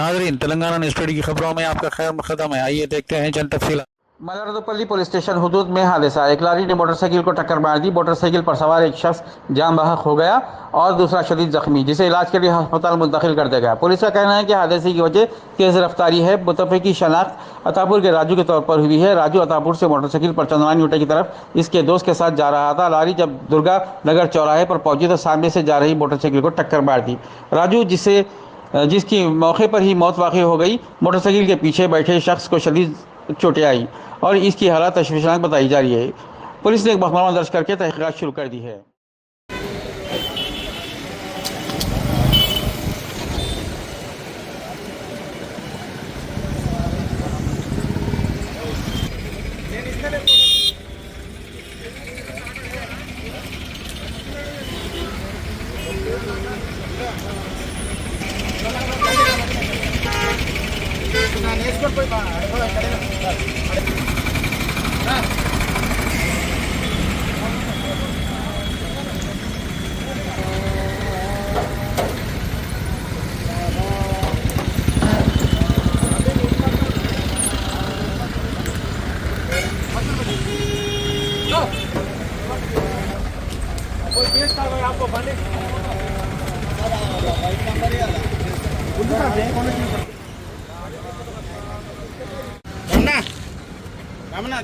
नाजरीन, Telangana news today की खबरों में आपका खैर मकदम है। आइए देखते हैं चंद तफसीलात। मलारदोपल्ली पुलिस स्टेशन हुदूद में हादसा। एक लॉरी ने मोटरसाइकिल को टक्कर मार दी। मोटरसाइकिल पर सवार एक शख्स जान बहक हो गया और दूसरा शदीद जख्मी, जिसे इलाज के लिए अस्पताल मुंतकिल कर दिया गया। पुलिस का कहना है कि हादसे की वजह तेज रफ्तारी है। मुतफ़्फ़ी की शनाख्त अतापुर के राजू के तौर पर हुई है। राजू अतापुर से मोटरसाइकिल पर चंद्रानी यूटा की तरफ इसके दोस्त के साथ जा रहा था। लॉरी जब दुर्गा नगर चौराहे पर पहुंची तो सामने से जा रही मोटरसाइकिल को टक्कर मार दी। राजू जिसकी मौके पर ही मौत वाक़ई हो गई। मोटरसाइकिल के पीछे बैठे शख्स को शदीद चोटें आई और इसकी हालत तशवीशनाक बताई जा रही है। पुलिस ने एक मुकदमा दर्ज करके तहकीकात शुरू कर दी है। रमना रमना